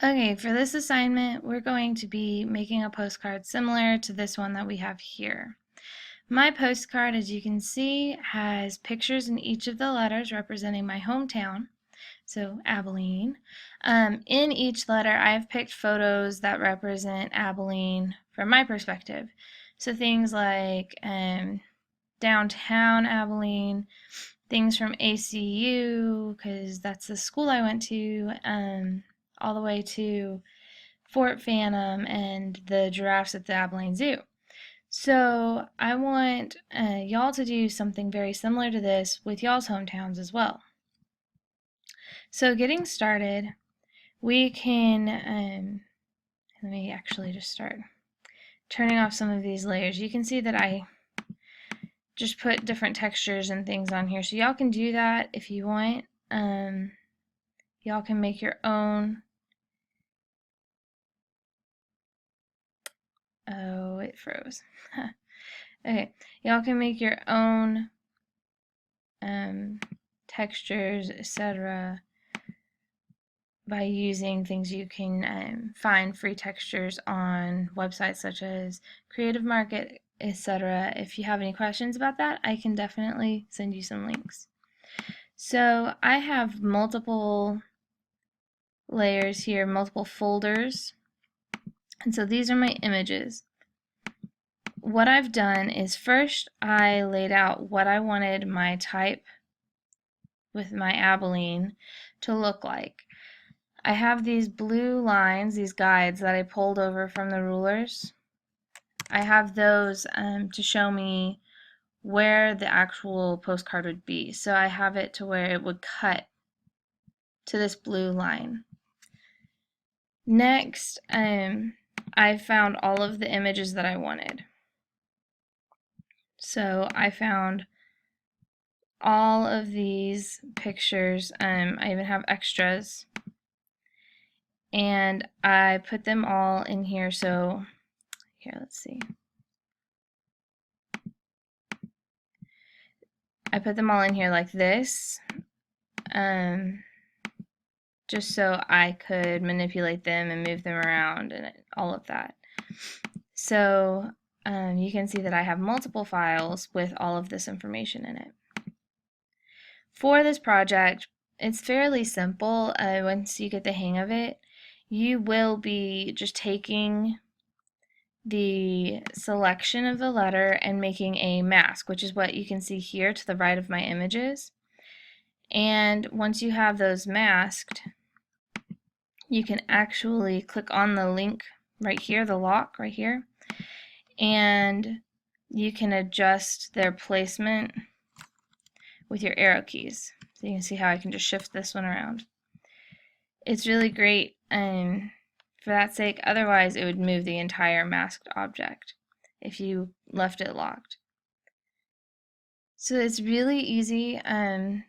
Okay, for this assignment, we're going to be making a postcard similar to this one that we have here. My postcard, as you can see, has pictures in each of the letters representing my hometown, so Abilene. In each letter, I've picked photos that represent Abilene from my perspective. So things like downtown Abilene, things from ACU, because that's the school I went to, all the way to Fort Phantom and the giraffes at the Abilene Zoo. So I want y'all to do something very similar to this with y'all's hometowns as well. So getting started, we can, let me actually just start turning off some of these layers. You can see that I just put different textures and things on here. So y'all can do that if you want. Y'all can make your own. Oh, it froze. Okay, y'all can make your own textures, etc. by using things you can find free textures on websites such as Creative Market, etc. If you have any questions about that, I can definitely send you some links. So I have multiple layers here, multiple folders, and so these are my images. What I've done is first I laid out what I wanted my type with my Abilene to look like. I have these blue lines, these guides that I pulled over from the rulers. I have those to show me where the actual postcard would be. So I have it to where it would cut to this blue line. Next, I found all of the images that I wanted. So I found all of these pictures. I even have extras. And I put them all in here. So here, let's see. I put them all in here like this, just so I could manipulate them and move them around and all of that. So you can see that I have multiple files with all of this information in it. For this project, it's fairly simple. Once you get the hang of it, you will be just taking the selection of the letter and making a mask, which is what you can see here to the right of my images. And once you have those masked, you can actually click on the link right here, the lock right here, and you can adjust their placement with your arrow keys. So you can see how I can just shift this one around. It's really great for that sake. Otherwise, it would move the entire masked object if you left it locked. So it's really easy. The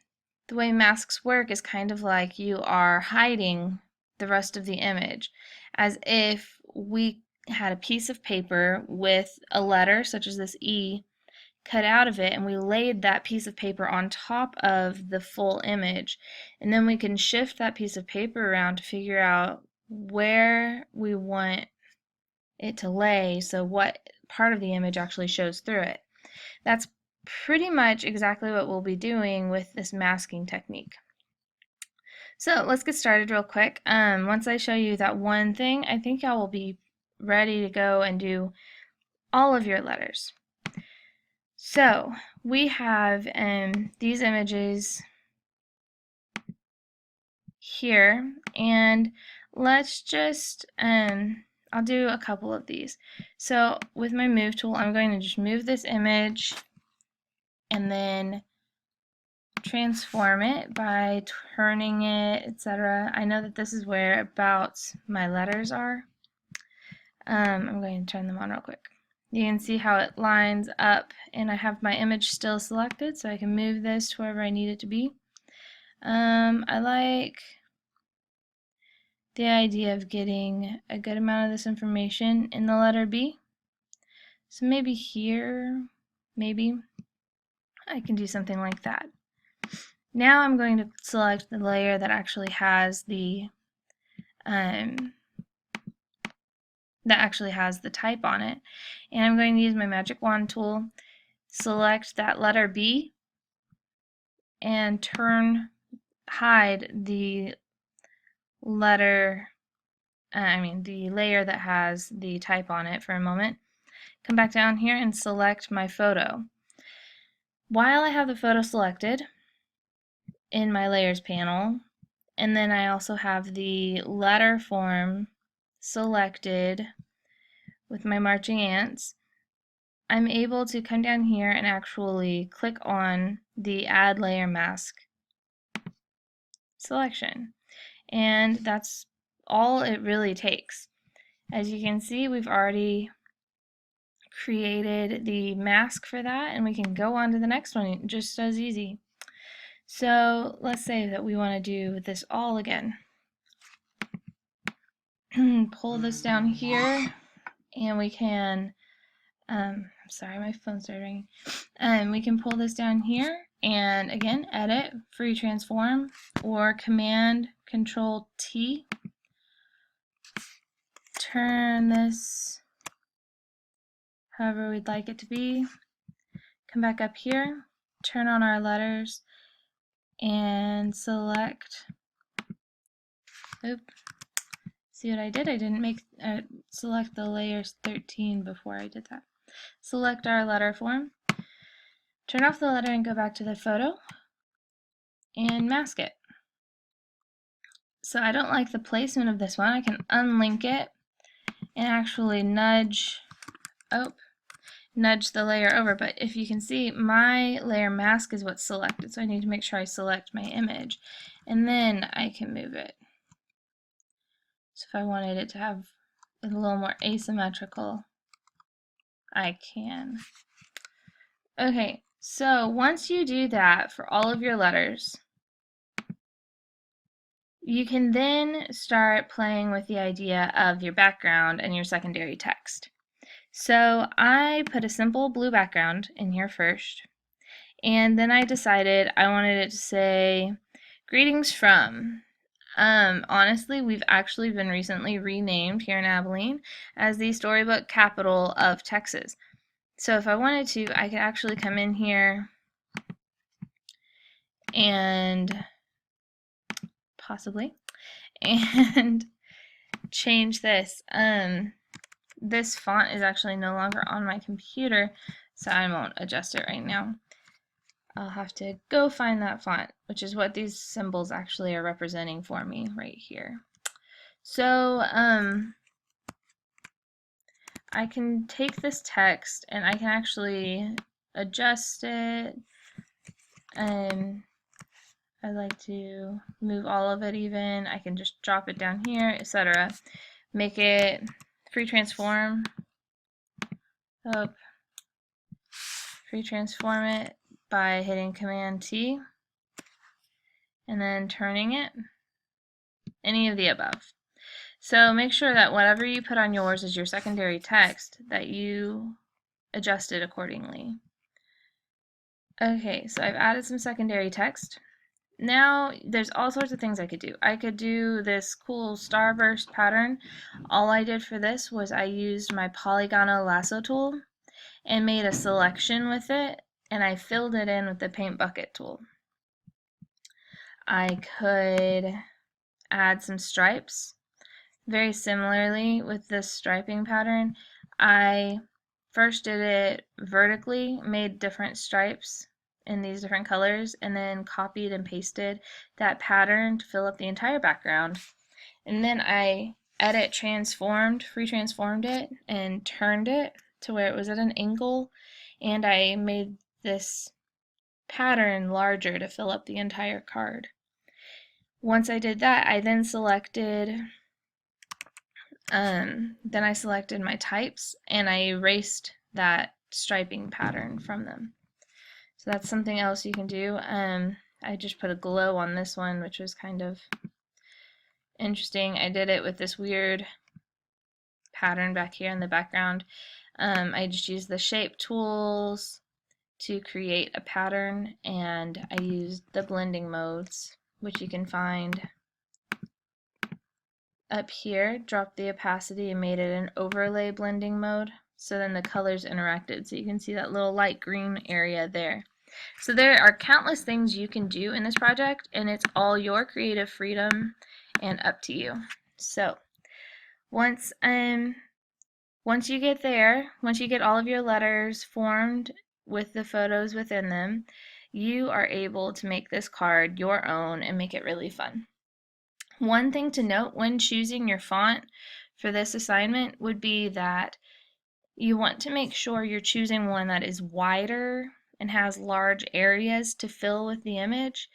way masks work is kind of like you are hiding the rest of the image, as if we had a piece of paper with a letter such as this E cut out of it, and we laid that piece of paper on top of the full image, and then we can shift that piece of paper around to figure out where we want it to lay, so what part of the image actually shows through it. That's pretty much exactly what we'll be doing with this masking technique. So let's get started real quick. Once I show you that one thing, I think y'all will be ready to go and do all of your letters. So we have these images here, and let's just, I'll do a couple of these. So with my move tool, I'm going to just move this image and then transform it by turning it, etc. I know that this is where about my letters are. I'm going to turn them on real quick. You can see how it lines up, and I have my image still selected, so I can move this to wherever I need it to be. I like the idea of getting a good amount of this information in the letter B. So maybe here, maybe I can do something like that. Now I'm going to select the layer that actually has the that actually has the type on it. And I'm going to use my magic wand tool, select that letter B, and hide the letter, the layer that has the type on it for a moment. Come back down here and select my photo. While I have the photo selected in my layers panel, and then I also have the letter form selected with my marching ants, I'm able to come down here and actually click on the Add Layer Mask selection. And that's all it really takes. As you can see, we've already created the mask for that, and we can go on to the next one just as easy. So let's say that we want to do this all again. Pull this down here, and we can, sorry, my phone started ringing. We can pull this down here, and again, edit, free transform, or Command Control T. Turn this however we'd like it to be. Come back up here, turn on our letters, and select, see what I did? I didn't select the layers 13 before I did that. Select our letter form, turn off the letter and go back to the photo, and mask it. So I don't like the placement of this one. I can unlink it and actually nudge the layer over, but if you can see, my layer mask is what's selected, so I need to make sure I select my image, and then I can move it. So if I wanted it to have a little more asymmetrical, I can. Okay, so once you do that for all of your letters, you can then start playing with the idea of your background and your secondary text. So I put a simple blue background in here first, and then I decided I wanted it to say, "Greetings from." Honestly, we've actually been recently renamed here in Abilene as the storybook capital of Texas. So if I wanted to, I could actually come in here and possibly and change this. This font is actually no longer on my computer, so I won't adjust it right now. I'll have to go find that font, which is what these symbols actually are representing for me right here. So I can take this text and I can actually adjust it, and I like to move all of it even. I can just drop it down here, etc. Make it free transform. Free transform it by hitting Command T and then turning it. Any of the above. So make sure that whatever you put on yours as your secondary text, that you adjust it accordingly. Okay, so I've added some secondary text. Now there's all sorts of things I could do. I could do this cool starburst pattern. All I did for this was I used my polygonal lasso tool and made a selection with it, and I filled it in with the paint bucket tool. I could add some stripes. Very similarly with this striping pattern, I first did it vertically, made different stripes in these different colors, and then copied and pasted that pattern to fill up the entire background. And then I free transformed it and turned it to where it was at an angle, and I made this pattern larger to fill up the entire card. Once I did that, I then selected my types, and I erased that striping pattern from them. So that's something else you can do. I just put a glow on this one, which was kind of interesting. I did it with this weird pattern back here in the background. I just used the shape tools to create a pattern, and I used the blending modes, which you can find up here, dropped the opacity and made it an overlay blending mode. So then the colors interacted. So you can see that little light green area there. So there are countless things you can do in this project, and it's all your creative freedom and up to you. So once you get there, once you get all of your letters formed with the photos within them, you are able to make this card your own and make it really fun. One thing to note when choosing your font for this assignment would be that you want to make sure you're choosing one that is wider and has large areas to fill with the image,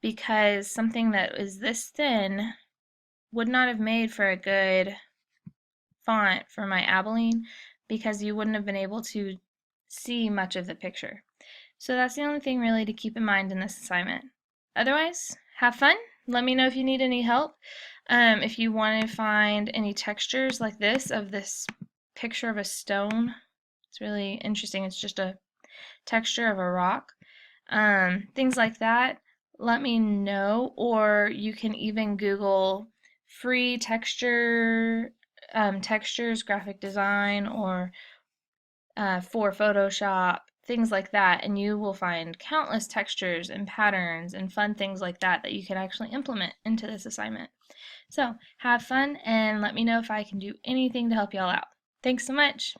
because something that is this thin would not have made for a good font for my Abilene, because you wouldn't have been able to see much of the picture. So that's the only thing really to keep in mind in this assignment. Otherwise, have fun. Let me know if you need any help. If you want to find any textures like this of this picture of a stone, it's really interesting. It's just a texture of a rock. Things like that, let me know, or you can even Google free textures, graphic design, or for Photoshop, things like that, and you will find countless textures and patterns and fun things like that that you can actually implement into this assignment. So have fun and let me know if I can do anything to help y'all out. Thanks so much.